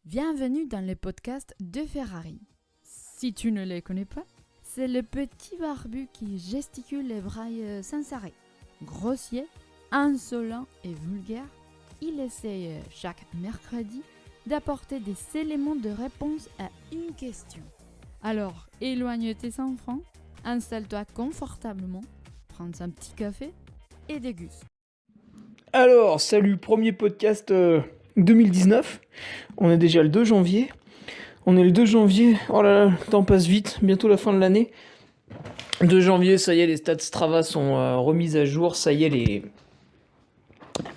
Bienvenue dans le podcast de Ferrari. Si tu ne les connais pas, c'est le petit barbu qui gesticule et braille sans arrêt. Grossier, insolent et vulgaire, il essaye chaque mercredi d'apporter des éléments de réponse à une question. Alors, éloigne tes enfants, installe-toi confortablement, prends un petit café et déguste. Alors, salut, premier podcast 2019. On est déjà le 2 janvier. Oh là là, le temps passe vite, bientôt la fin de l'année. 2 janvier, ça y est, les stats Strava sont remises à jour. Ça y est,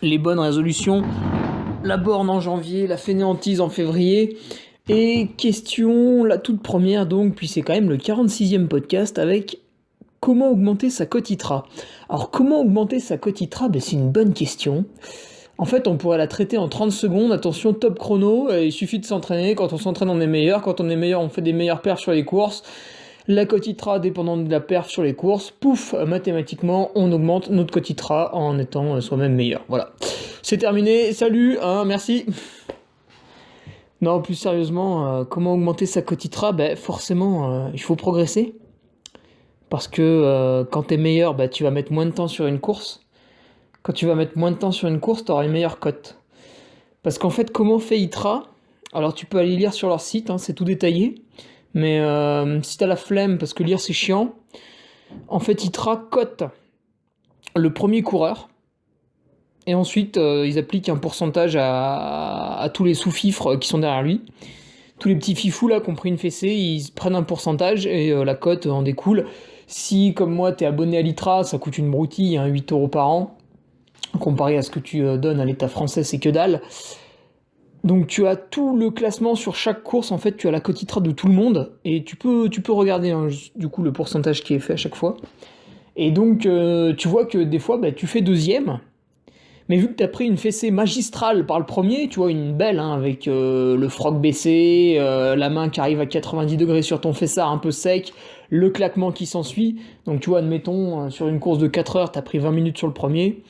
les bonnes résolutions. La borne en janvier, la fainéantise en février. Et question, la toute première donc, puis c'est quand même le 46e podcast avec comment augmenter sa cote ITRA. Alors, comment augmenter sa cote ITRA ? C'est une bonne question. En fait, on pourrait la traiter en 30 secondes. Attention, top chrono. Il suffit de s'entraîner. Quand on s'entraîne, on est meilleur. Quand on est meilleur, on fait des meilleures perfs sur les courses. La cote ITRA dépendant de la perf sur les courses. Pouf, mathématiquement, on augmente notre cote ITRA en étant soi-même meilleur. Voilà. C'est terminé. Salut, merci. Non, plus sérieusement, comment augmenter sa cote ITRA ? Forcément, il faut progresser. Parce que quand t'es meilleur, tu vas mettre moins de temps sur une course. Quand tu vas mettre moins de temps sur une course, t'auras une meilleure cote. Parce qu'en fait, comment fait ITRA ? Alors tu peux aller lire sur leur site, c'est tout détaillé. Mais si t'as la flemme, parce que lire c'est chiant, en fait ITRA cote le premier coureur. Et ensuite, ils appliquent un pourcentage à tous les sous-fifres qui sont derrière lui. Tous les petits fifous là qui ont pris une fessée, ils prennent un pourcentage et la cote en découle. Si, comme moi, t'es abonné à l'ITRA, ça coûte une broutille, 8 € par an. Comparé à ce que tu donnes à l'État français, c'est que dalle. Donc tu as tout le classement sur chaque course, en fait, tu as la cote ITRA de tout le monde, et tu peux regarder du coup le pourcentage qui est fait à chaque fois. Et donc tu vois que des fois, tu fais deuxième, mais vu que tu as pris une fessée magistrale par le premier, tu vois, une belle, avec le froc baissé, la main qui arrive à 90 degrés sur ton fessard un peu sec, le claquement qui s'ensuit. Donc tu vois, admettons, sur une course de 4 heures, tu as pris 20 minutes sur le premier.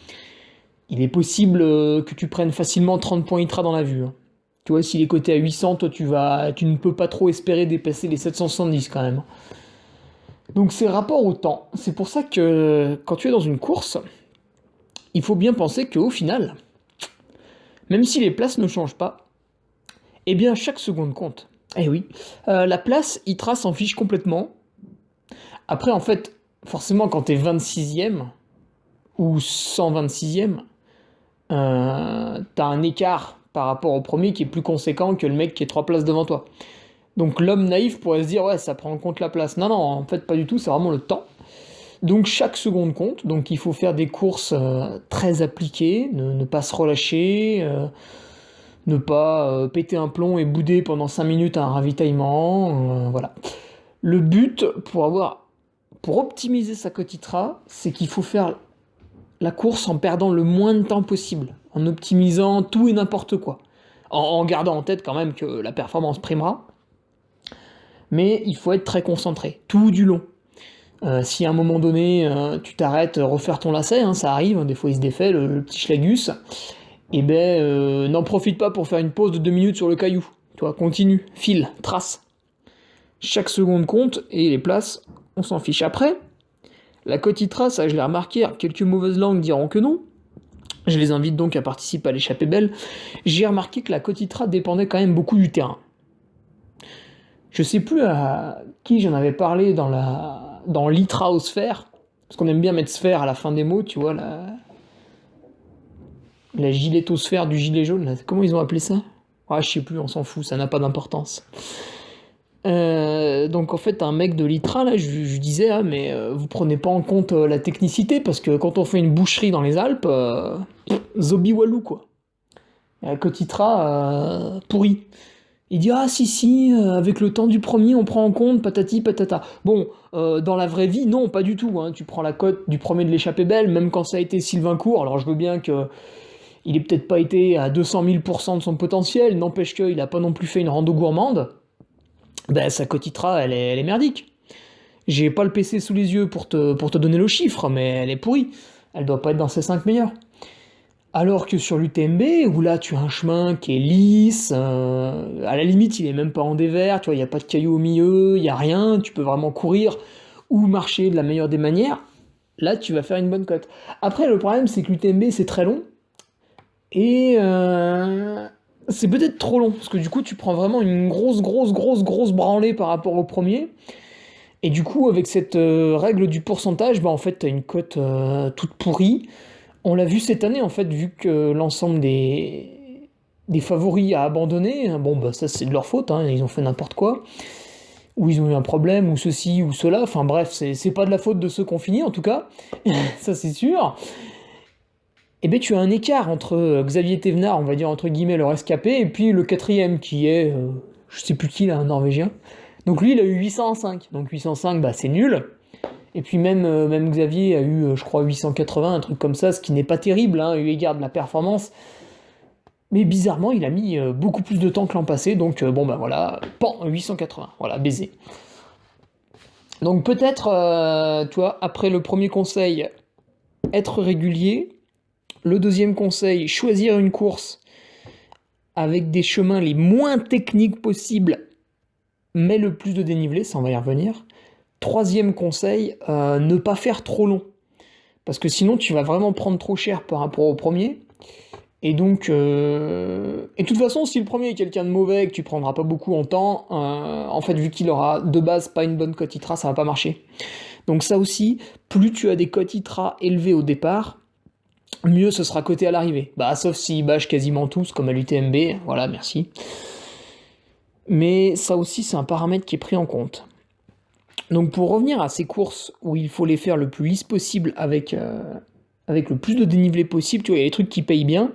Il est possible que tu prennes facilement 30 points ITRA dans la vue. Tu vois, s'il est coté à 800, toi tu ne peux pas trop espérer dépasser les 770 quand même. Donc c'est rapport au temps. C'est pour ça que quand tu es dans une course, il faut bien penser qu'au final, même si les places ne changent pas, eh bien chaque seconde compte. Eh oui, la place ITRA s'en fiche complètement. Après en fait, forcément quand t'es 26e ou 126e, t'as un écart par rapport au premier qui est plus conséquent que le mec qui est 3 places devant toi. Donc l'homme naïf pourrait se dire ouais, ça prend en compte la place. Non, en fait pas du tout, c'est vraiment le temps. Donc chaque seconde compte, donc il faut faire des courses très appliquées, ne pas se relâcher, ne pas péter un plomb et bouder pendant 5 minutes à un ravitaillement, voilà. Le but pour optimiser sa cote ITRA, c'est qu'il faut faire la course en perdant le moins de temps possible, en optimisant tout et n'importe quoi, en gardant en tête quand même que la performance primera, mais il faut être très concentré, tout du long. Si à un moment donné, tu t'arrêtes, refaire ton lacet, ça arrive, des fois il se défait, le petit schlagus, n'en profite pas pour faire une pause de 2 minutes sur le caillou, tu vois, continue, file, trace. Chaque seconde compte, et les places, on s'en fiche. Après, la cote ITRA, ça je l'ai remarqué, quelques mauvaises langues diront que non. Je les invite donc à participer à l'échappée belle. J'ai remarqué que la cote ITRA dépendait quand même beaucoup du terrain. Je sais plus à qui j'en avais parlé dans l'ITRAosphère, parce qu'on aime bien mettre sphère à la fin des mots, tu vois, la giletosphère du gilet jaune, là. Comment ils ont appelé ça ? Je sais plus, on s'en fout, ça n'a pas d'importance. Donc en fait un mec de l'ITRA là, je disais vous prenez pas en compte la technicité parce que quand on fait une boucherie dans les Alpes, zombie walou quoi. Et la cote ITRA pourri. Il dit si avec le temps du premier on prend en compte patati patata. Bon, dans la vraie vie non pas du tout. Tu prends la cote du premier de l'échappée belle, même quand ça a été Sylvain Court. Alors je veux bien que il ait peut-être pas été à 200 000% de son potentiel, n'empêche qu'il a pas non plus fait une rando gourmande. Sa cote ITRA, elle est merdique. J'ai pas le PC sous les yeux pour te donner le chiffre, mais elle est pourrie. Elle doit pas être dans ses 5 meilleurs. Alors que sur l'UTMB, où là tu as un chemin qui est lisse, à la limite il est même pas en dévers, tu vois, il n'y a pas de cailloux au milieu, il n'y a rien, tu peux vraiment courir ou marcher de la meilleure des manières, là tu vas faire une bonne cote. Après le problème c'est que l'UTMB c'est très long, et c'est peut-être trop long, parce que du coup tu prends vraiment une grosse branlée par rapport au premier, et du coup avec cette règle du pourcentage, bah en fait t'as une cote toute pourrie. On l'a vu cette année, en fait, vu que l'ensemble des favoris a abandonné. Bon, bah ça, c'est de leur faute, hein, ils ont fait n'importe quoi. Ou ils ont eu un problème, ou ceci, ou cela. Enfin bref, c'est pas de la faute de ceux qui ont fini, en tout cas. Ça, c'est sûr. Et bien, tu as un écart entre Xavier Thévenard, on va dire entre guillemets, le rescapé, et puis le quatrième, qui est, je sais plus qui, là, un Norvégien. Donc lui, il a eu 805. Donc 805, bah c'est nul. Et puis même Xavier a eu, je crois, 880, un truc comme ça, ce qui n'est pas terrible, hein, eu égard de la performance. Mais bizarrement, il a mis beaucoup plus de temps que l'an passé, donc bon bah voilà, pan, 880, voilà, baiser. Donc peut-être, tu vois, après le premier conseil, être régulier. Le deuxième conseil, choisir une course avec des chemins les moins techniques possibles, mais le plus de dénivelé, ça on va y revenir. Troisième conseil, ne pas faire trop long. Parce que sinon, tu vas vraiment prendre trop cher par rapport au premier. Et donc, et de toute façon, si le premier est quelqu'un de mauvais et que tu prendras pas beaucoup en temps, en fait, vu qu'il aura de base pas une bonne cote ITRA, ça va pas marcher. Donc ça aussi, plus tu as des cotes ITRA élevées au départ, mieux ce sera coté à l'arrivée. Bah, sauf s'ils bâchent quasiment tous, comme à l'UTMB, voilà, merci. Mais ça aussi, c'est un paramètre qui est pris en compte. Donc pour revenir à ces courses où il faut les faire le plus lisse possible avec le plus de dénivelé possible, tu vois, il y a des trucs qui payent bien.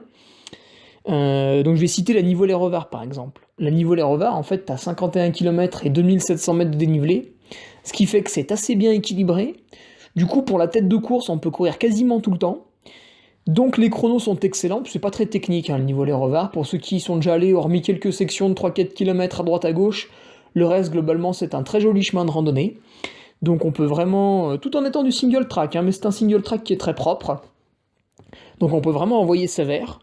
Donc je vais citer la Nivolay-Revard par exemple. La Nivolay-Revard, en fait, t'as 51 km et 2700 mètres de dénivelé, ce qui fait que c'est assez bien équilibré. Du coup, pour la tête de course, on peut courir quasiment tout le temps. Donc les chronos sont excellents, c'est pas très technique, hein, le Nivolay-Revard. Pour ceux qui y sont déjà allés, hormis quelques sections de 3-4 km à droite à gauche, le reste, globalement, c'est un très joli chemin de randonnée. Donc on peut vraiment, tout en étant du single track, hein, mais c'est un single track qui est très propre. Donc on peut vraiment envoyer sévère.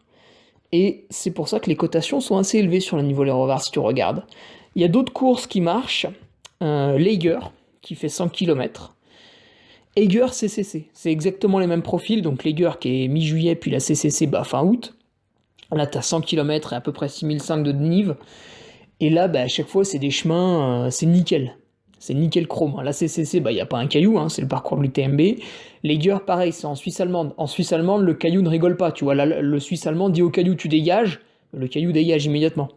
Et c'est pour ça que les cotations sont assez élevées sur le niveau les revards si tu regardes. Il y a d'autres courses qui marchent. L'Eiger, qui fait 100 km. Eiger CCC, c'est exactement les mêmes profils. Donc l'Eiger qui est mi-juillet, puis la CCC fin août. Là, tu as 100 km et à peu près 6500 de dénive. Et là, à chaque fois, c'est des chemins, c'est nickel. C'est nickel chrome. La CCC, il n'y a pas un caillou, hein, c'est le parcours de l'UTMB. L'Eiger, pareil, c'est en Suisse allemande. En Suisse allemande, le caillou ne rigole pas. Tu vois, là, le Suisse allemand dit au caillou, tu dégages. Le caillou dégage immédiatement.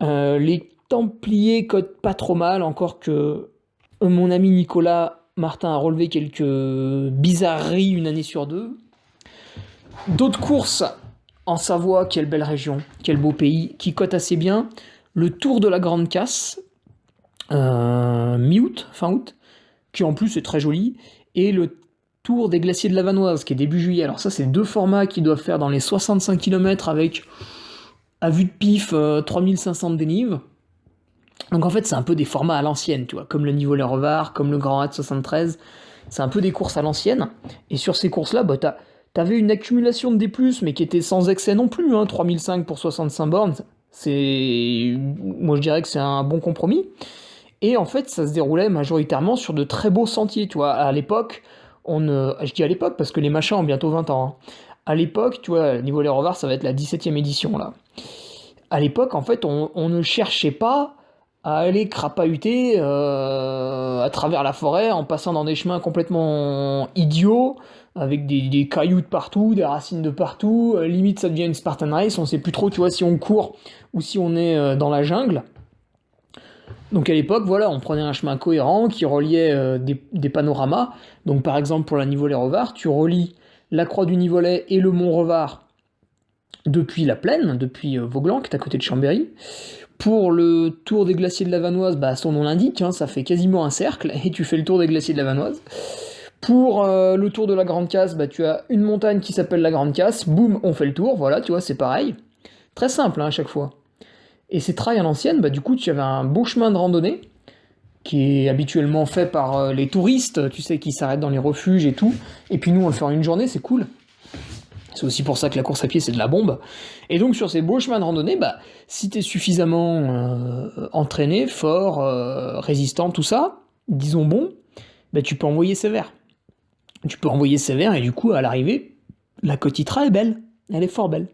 Les Templiers cotent pas trop mal, encore que mon ami Nicolas Martin a relevé quelques bizarreries une année sur deux. D'autres courses en Savoie, quelle belle région, quel beau pays, qui cote assez bien. Le Tour de la Grande Casse, mi-août, fin août, qui en plus est très joli. Et le Tour des Glaciers de la Vanoise, qui est début juillet. Alors ça, c'est deux formats qui doivent faire dans les 65 km avec, à vue de pif, 3500 de dénive. Donc en fait, c'est un peu des formats à l'ancienne, tu vois, comme le Nivolay-Revard, comme le Grand Raid 73. C'est un peu des courses à l'ancienne. Et sur ces courses-là, t'avais une accumulation de D+, mais qui était sans excès non plus, hein, 3005 pour 65 bornes. Moi je dirais que c'est un bon compromis. Et en fait, ça se déroulait majoritairement sur de très beaux sentiers, tu vois. À l'époque, je dis à l'époque parce que les machins ont bientôt 20 ans. Hein. À l'époque, tu vois, Nivolay-Revard, ça va être la 17e édition, là. À l'époque, en fait, on ne cherchait pas à aller crapahuter à travers la forêt en passant dans des chemins complètement idiots, avec des cailloux de partout, des racines de partout, limite ça devient une Spartan Race, on sait plus trop, tu vois, si on court ou si on est dans la jungle. Donc à l'époque, voilà, on prenait un chemin cohérent qui reliait des panoramas. Donc par exemple pour la Nivolay-Revard, tu relis la croix du Nivolay et le mont Revard depuis la plaine, depuis Vauglan, qui est à côté de Chambéry. Pour le tour des glaciers de la Vanoise, son nom l'indique, hein, ça fait quasiment un cercle, et tu fais le tour des glaciers de la Vanoise. Pour le tour de la Grande Casse, tu as une montagne qui s'appelle la Grande Casse, boum, on fait le tour, voilà, tu vois, c'est pareil. Très simple, hein, à chaque fois. Et ces trails à l'ancienne, du coup, tu avais un beau chemin de randonnée, qui est habituellement fait par les touristes, tu sais, qui s'arrêtent dans les refuges et tout. Et puis nous, on le fait en une journée, c'est cool. C'est aussi pour ça que la course à pied, c'est de la bombe. Et donc, sur ces beaux chemins de randonnée, si t'es suffisamment entraîné, fort, résistant, tout ça, disons bon, tu peux envoyer sévère. Tu peux envoyer sévère, et du coup, à l'arrivée, la Kotytra est belle. Elle est fort belle.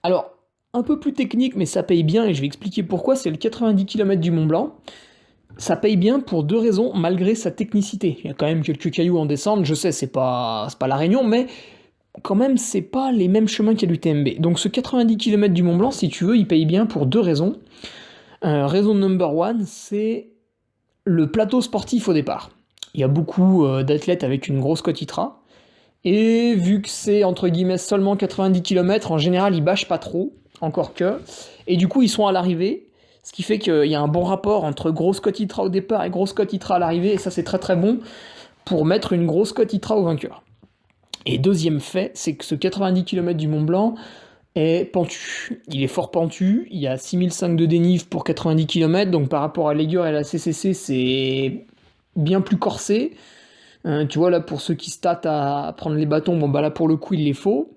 Alors, un peu plus technique, mais ça paye bien, et je vais expliquer pourquoi, c'est le 90 km du Mont Blanc. Ça paye bien pour 2 raisons, malgré sa technicité. Il y a quand même quelques cailloux en descente, je sais, c'est pas la Réunion, mais quand même, c'est pas les mêmes chemins qu'il y a l'UTMB. Donc ce 90 km du Mont Blanc, si tu veux, il paye bien pour 2 raisons. Raison number one, c'est le plateau sportif au départ. Il y a beaucoup d'athlètes avec une grosse Kotytra, et vu que c'est, entre guillemets, seulement 90 km, en général, ils bâchent pas trop, encore que, et du coup, ils sont à l'arrivée, ce qui fait qu'il y a un bon rapport entre grosse Kotytra au départ et grosse Kotytra à l'arrivée, et ça, c'est très très bon pour mettre une grosse Kotytra au vainqueur. Et deuxième fait, c'est que ce 90 km du Mont Blanc est pentu. Il est fort pentu, il y a 6005 de dénive pour 90 km, donc par rapport à l'Aigueur et à la CCC, c'est bien plus corsé. Tu vois, là, pour ceux qui se tâtent à prendre les bâtons, là, pour le coup, il les faut.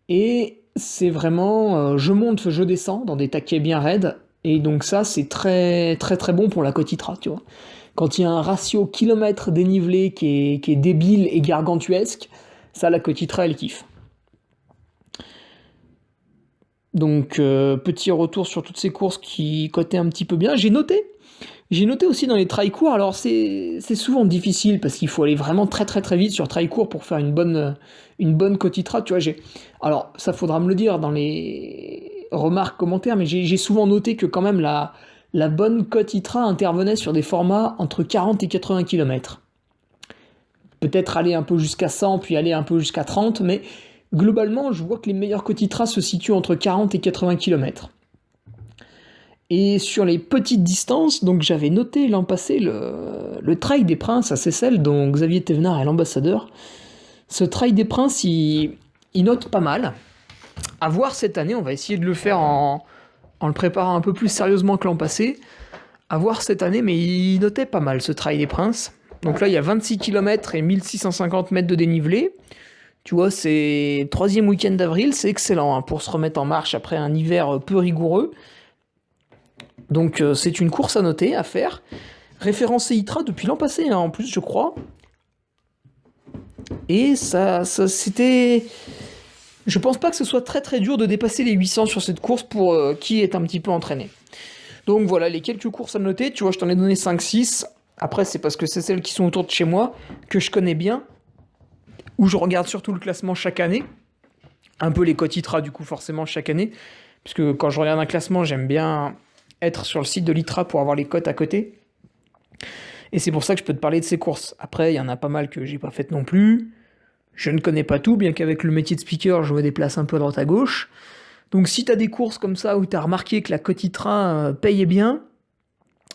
Et c'est vraiment, je monte, je descends, dans des taquets bien raides, et donc ça, c'est très très très bon pour la Kotytra, tu vois. Quand il y a un ratio kilomètre dénivelé qui est débile et gargantuesque, ça, la Kotytra, elle kiffe. Donc, petit retour sur toutes ces courses qui cotaient un petit peu bien. J'ai noté aussi dans les trails courts, alors c'est souvent difficile parce qu'il faut aller vraiment très très très vite sur trail court pour faire une bonne Kotytra, tu vois. Alors, ça faudra me le dire dans les remarques, commentaires, mais j'ai souvent noté que quand même la bonne Kotytra intervenait sur des formats entre 40 et 80 km. Peut-être aller un peu jusqu'à 100, puis aller un peu jusqu'à 30, mais globalement, je vois que les meilleurs Kotytras se situent entre 40 et 80 km. Et sur les petites distances, donc j'avais noté l'an passé le Trail des Princes à Seyssel, dont Xavier Thévenard est l'ambassadeur. Ce Trail des Princes, il note pas mal. À voir cette année, on va essayer de le faire en le préparant un peu plus sérieusement que l'an passé. À voir cette année, mais il notait pas mal ce Trail des Princes. Donc là, il y a 26 km et 1650 mètres de dénivelé. Tu vois, c'est 3e week-end d'avril, c'est excellent pour se remettre en marche après un hiver peu rigoureux. Donc c'est une course à noter, à faire. Référencé ITRA depuis l'an passé, en plus, je crois. Et ça c'était... Je pense pas que ce soit très très dur de dépasser les 800 sur cette course pour qui est un petit peu entraîné. Donc voilà, les quelques courses à noter. Tu vois, je t'en ai donné 5-6. Après, c'est parce que c'est celles qui sont autour de chez moi, que je connais bien, où je regarde surtout le classement chaque année. Un peu les Kotytra, du coup, forcément, chaque année. Puisque quand je regarde un classement, j'aime bien être sur le site de l'ITRA pour avoir les cotes à côté. Et c'est pour ça que je peux te parler de ces courses. Après, il y en a pas mal que j'ai pas faites non plus. Je ne connais pas tout, bien qu'avec le métier de speaker, je me déplace un peu à droite à gauche. Donc si t'as des courses comme ça où t'as remarqué que la Kotytra payait bien,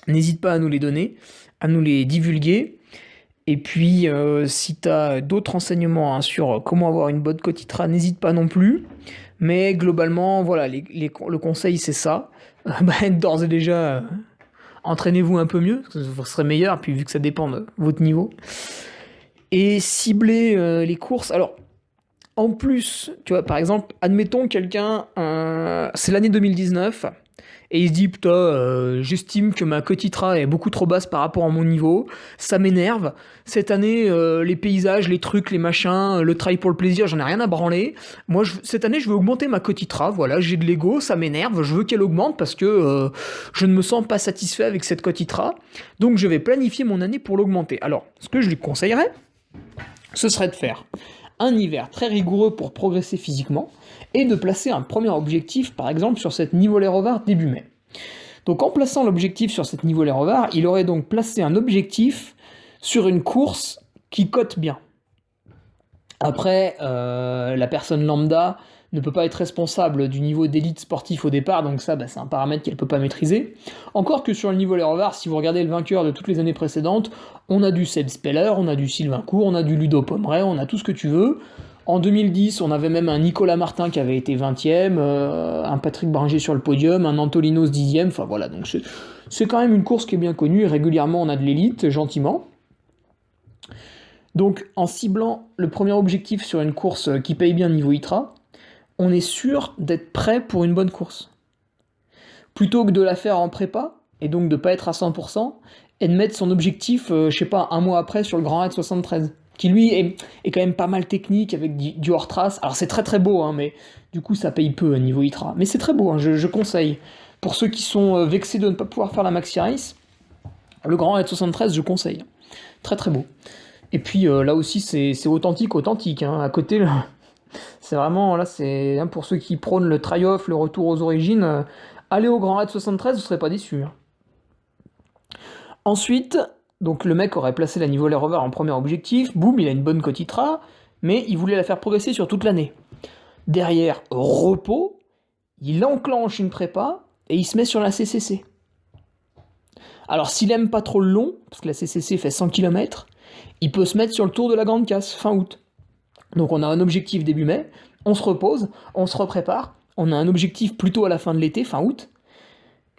n'hésite pas à nous les donner, à nous les divulguer. Et puis, si tu as d'autres renseignements sur comment avoir une bonne Kotytra, n'hésite pas non plus. Mais globalement, voilà, le conseil, c'est ça. D'ores et déjà, entraînez-vous un peu mieux, ce serait meilleur, puis vu que ça dépend de votre niveau. Et ciblez les courses. Alors, en plus, tu vois, par exemple, admettons quelqu'un, c'est l'année 2019, et il se dit, putain, j'estime que ma Kotytra est beaucoup trop basse par rapport à mon niveau, ça m'énerve, cette année, les paysages, les trucs, les machins, le trail pour le plaisir, j'en ai rien à branler, moi, cette année, je veux augmenter ma Kotytra, voilà, j'ai de l'ego, ça m'énerve, je veux qu'elle augmente parce que je ne me sens pas satisfait avec cette Kotytra, donc je vais planifier mon année pour l'augmenter. Alors, ce que je lui conseillerais, ce serait de faire un hiver très rigoureux pour progresser physiquement, et de placer un premier objectif, par exemple, sur cette Nivolet-Revard début mai. Donc en plaçant l'objectif sur cette Nivolet-Revard, il aurait donc placé un objectif sur une course qui cote bien. Après, la personne lambda ne peut pas être responsable du niveau d'élite sportif au départ, donc ça, c'est un paramètre qu'elle ne peut pas maîtriser. Encore que sur le Nivolet-Revard, si vous regardez le vainqueur de toutes les années précédentes, on a du Seb Speller, on a du Sylvain Court, on a du Ludo Pomeray, on a tout ce que tu veux. En 2010, on avait même un Nicolas Martin qui avait été 20e, un Patrick Bringer sur le podium, un Antolinos 10e, enfin voilà, donc c'est quand même une course qui est bien connue, et régulièrement on a de l'élite, gentiment. Donc en ciblant le premier objectif sur une course qui paye bien niveau ITRA, on est sûr d'être prêt pour une bonne course. Plutôt que de la faire en prépa, et donc de pas être à 100%, et de mettre son objectif, un mois après sur le Grand Raid 73, qui lui est quand même pas mal technique, avec du hors-trace. Alors c'est très très beau, hein, mais du coup ça paye peu niveau ITRA. Mais c'est très beau, hein, je conseille. Pour ceux qui sont vexés de ne pas pouvoir faire la Maxi Race, le Grand Raid 73, je conseille. Très très beau. Et puis là aussi c'est authentique, hein. À côté, là, c'est vraiment, là c'est hein, pour ceux qui prônent le try-off, le retour aux origines, allez au Grand Raid 73, vous serez pas déçus. Hein. Ensuite, donc le mec aurait placé la Niveau Rover en premier objectif, boum, il a une bonne cote ITRA, mais il voulait la faire progresser sur toute l'année. Derrière, repos, il enclenche une prépa et il se met sur la CCC. Alors s'il aime pas trop le long, parce que la CCC fait 100 km, il peut se mettre sur le Tour de la Grande Casse, fin août. Donc on a un objectif début mai, on se repose, on se reprépare, on a un objectif plutôt à la fin de l'été, fin août,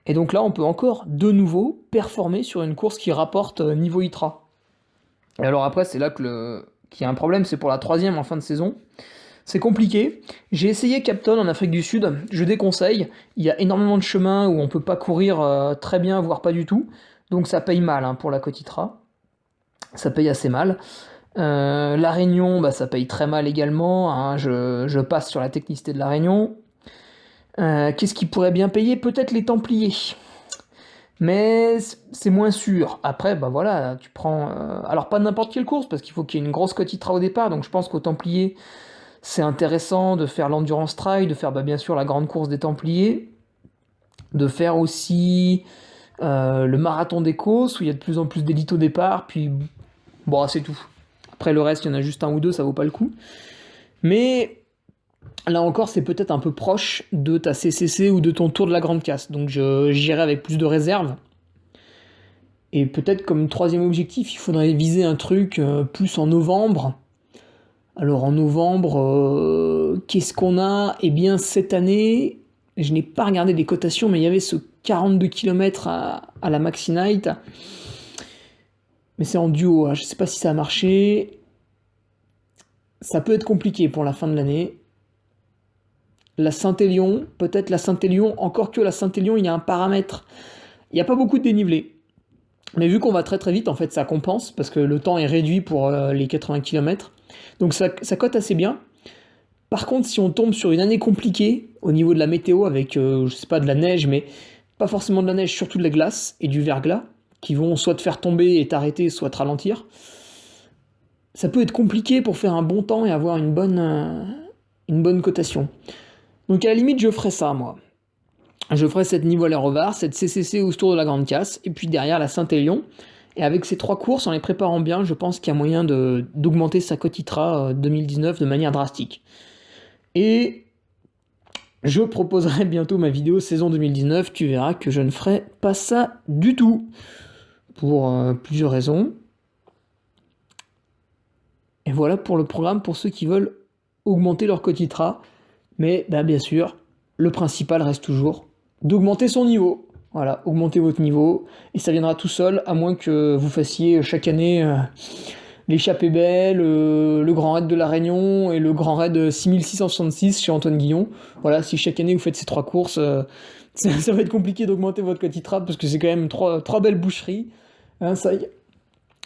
et donc là on peut encore de nouveau performer sur une course qui rapporte niveau ITRA. Et alors après c'est là qu'il y a un problème, c'est pour la 3e en fin de saison. C'est compliqué. J'ai essayé Capton en Afrique du Sud, je déconseille. Il y a énormément de chemins où on peut pas courir très bien, voire pas du tout. Donc ça paye mal hein, pour la côte ITRA. Ça paye assez mal. La Réunion, ça paye très mal également. Hein, je passe sur la technicité de la Réunion. Qu'est-ce qui pourrait bien payer ? Peut-être les Templiers. Mais c'est moins sûr. Après, voilà, tu prends... alors pas n'importe quelle course, parce qu'il faut qu'il y ait une grosse cote ITRA au départ. Donc je pense qu'aux Templiers... c'est intéressant de faire l'Endurance Trail, de faire bien sûr la grande course des Templiers, de faire aussi le marathon des Causses, où il y a de plus en plus d'élites au départ, puis bon, c'est tout. Après le reste, il y en a juste un ou deux, ça vaut pas le coup. Mais là encore, c'est peut-être un peu proche de ta CCC ou de ton Tour de la Grande Casse, donc j'irai avec plus de réserve. Et peut-être comme 3e objectif, il faudrait viser un truc plus en novembre. Alors en novembre, qu'est-ce qu'on a ? Eh bien cette année, je n'ai pas regardé les cotations, mais il y avait ce 42 km à la Maxi Night. Mais c'est en duo, hein. Je ne sais pas si ça a marché. Ça peut être compliqué pour la fin de l'année. La Saint-Élion, peut-être la Saint-Élion, encore que la Saint-Élion, il y a un paramètre. Il n'y a pas beaucoup de dénivelé. Mais vu qu'on va très très vite, en fait, ça compense, parce que le temps est réduit pour les 80 km. Donc ça cote assez bien. Par contre, si on tombe sur une année compliquée, au niveau de la météo, avec, de la neige, mais pas forcément de la neige, surtout de la glace et du verglas, qui vont soit te faire tomber et t'arrêter, soit te ralentir, ça peut être compliqué pour faire un bon temps et avoir une bonne cotation. Donc à la limite, je ferais ça, moi. Je ferais cette Niveau-Rover, cette CCC au Tour de la Grande Casse, et puis derrière la Saint-Élion. Et avec ces 3 courses, en les préparant bien, je pense qu'il y a moyen d'augmenter sa cote ITRA 2019 de manière drastique. Et je proposerai bientôt ma vidéo saison 2019, tu verras que je ne ferai pas ça du tout. Pour plusieurs raisons. Et voilà pour le programme pour ceux qui veulent augmenter leur cote ITRA. Mais bien sûr, le principal reste toujours d'augmenter son niveau. Voilà, augmentez votre niveau, et ça viendra tout seul, à moins que vous fassiez chaque année l'échappée belle, le Grand Raid de la Réunion et le Grand Raid 6666 chez Antoine Guillon. Voilà, si chaque année vous faites ces 3 courses, ça va être compliqué d'augmenter votre cote ITRA, parce que c'est quand même 3 belles boucheries. Hein, ça,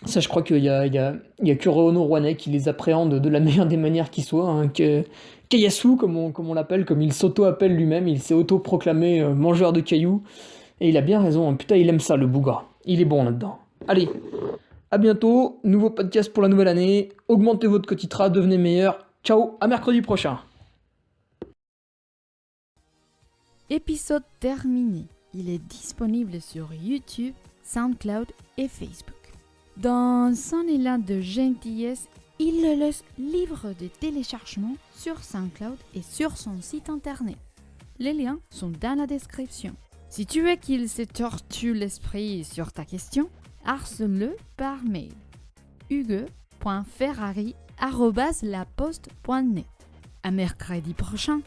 je crois qu'il y a que Renaud Rouanet qui les appréhende de la meilleure des manières qui soit. Hein, Kayasu, comme on l'appelle, comme il s'auto-appelle lui-même, il s'est auto-proclamé mangeur de cailloux. Et il a bien raison, putain, il aime ça, le Bouga. Il est bon là-dedans. Allez, à bientôt, nouveau podcast pour la nouvelle année. Augmentez votre cote ITRA, devenez meilleur. Ciao, à mercredi prochain. Épisode terminé. Il est disponible sur YouTube, SoundCloud et Facebook. Dans son élan de gentillesse, il le laisse libre de téléchargement sur SoundCloud et sur son site internet. Les liens sont dans la description. Si tu veux qu'il se tortue l'esprit sur ta question, harcèle-le par mail. hugue.ferrari@laposte.net. À mercredi prochain.